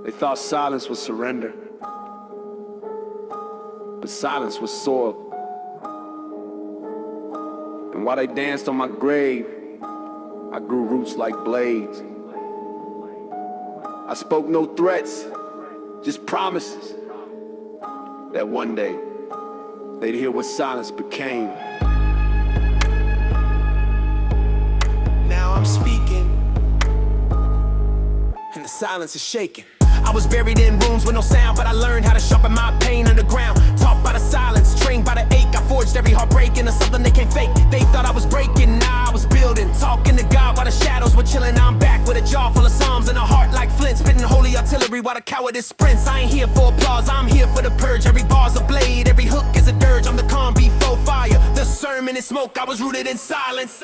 They thought silence was surrender, but silence was soil. And while they danced on my grave, I grew roots like blades. I spoke no threats, just promises that one day they'd hear what silence became. Now I'm speaking, and the silence is shaking. I was buried in rooms with no sound, but I learned how to sharpen my pain underground. Taught by the silence, trained by the ache. I forged every heartbreak into something they can't fake. They thought I was breaking, nah, I was building. Talking to God while the shadows were chilling. I'm back with a jaw full of psalms and a heart like flint. Spitting holy artillery while the cowardice sprints. I ain't here for applause, I'm here for the purge. Every bar's a blade, every hook is a dirge. I'm the calm before fire, the sermon is smoke. I was rooted in silence.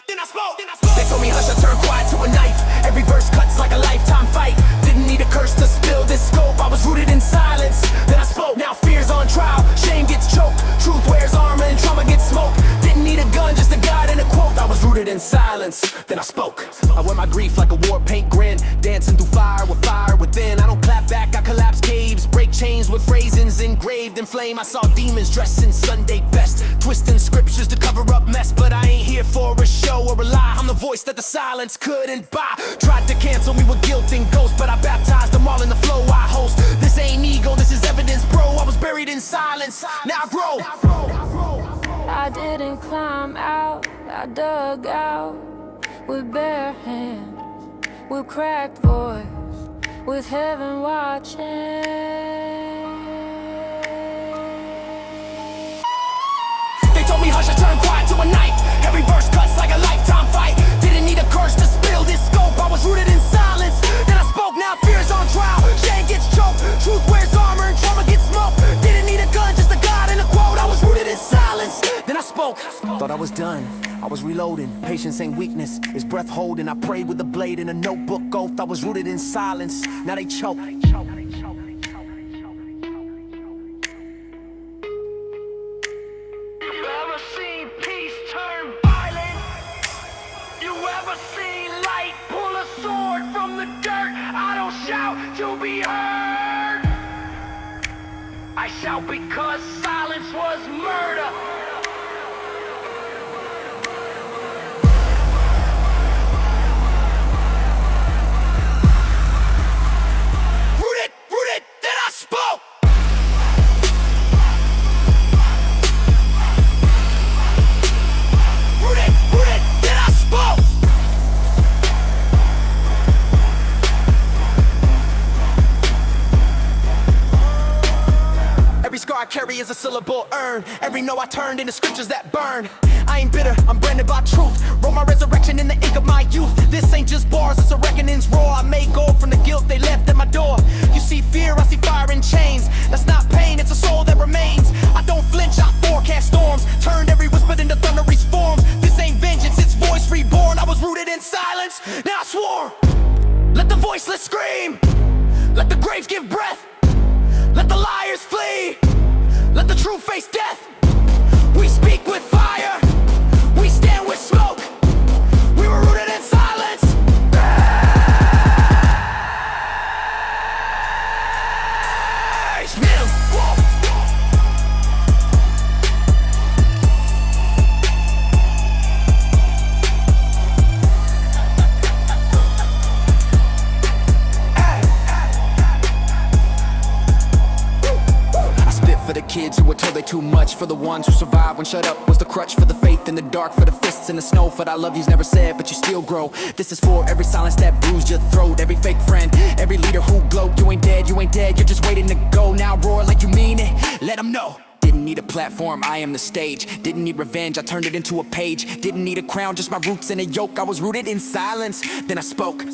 Then I spoke. They told me hush, I turned quiet to a knife. Every verse cuts like a lifetime fight. Didn't need a curse to spill this scope. I was rooted in silence. Then I spoke. Now fear's on trial, shame gets choked. Truth wears armor and trauma gets smoked. Didn't need a gun, just a guide and a quote. I was rooted in silence. Then I spoke. I wear my grief like a war paint grin, dancing through fire within. I don't clap back, I collapse caves, break chains with phrases engraved in flame. I saw demons dressed in Sunday best, twisting scriptures to cover up mess. But I ain't here for a show or a lie. I'm the voice that the silence couldn't buy. Tried to cancel me with guilt and ghosts, but I baptized them all in the flow I host. This ain't ego, this is evidence, bro. I was buried in silence, now I grow. I didn't climb out, I dug out with bare hands, with cracked voice, with heaven watching. They told me hush, I turned quiet to a knife. Every verse cuts like a lifetime fight. Didn't need a curse to spill this scope. I was rooted in silence. Then I spoke, now fear's on trial. Shame gets choked. Truth wears armor and trauma gets smoked. Didn't need a gun, just a guide and a quote. I was rooted in silence. Then I spoke. Thought I was done, I was reloading. Patience ain't weakness, it's breath holding. I prayed with a blade in a notebook oath. I was rooted in silence, now they choke. To be heard, I shout because silence was murder. Rooted, then I spoke. Rooted, then I spoke. Every scar I carry is a syllable earned. Every no I turned into scriptures that burn. I ain't bitter, I'm branded by truth. Wrote my resurrection in the ink of my youth. This ain't just bars, it's a reckoning's roar. I made gold from the guilt they left at my door. You see fear, I see fire in chains. That's not pain, it's a soul that remains. I don't flinch, I forecast storms. Turned every whisper into thunderous forms. This ain't vengeance, it's voice reborn. I was rooted in silence, now I swore. Let the voiceless scream. Let the graves give breath. Let the liars flee. Let the truth face death. We speak with fire. We stand with smoke. We were rooted in silence. For the kids who were told they too much. For the ones who survived when shut up was the crutch. For the faith in the dark, for the fists in the snow. For the I love yous never said, but you still grow. This is for every silence that bruised your throat. Every fake friend, every leader who glowed. You ain't dead, you're just waiting to go. Now roar like you mean it, let them know. Didn't need a platform, I am the stage. Didn't need revenge, I turned it into a page. Didn't need a crown, just my roots in a yoke. I was rooted in silence, then I spoke.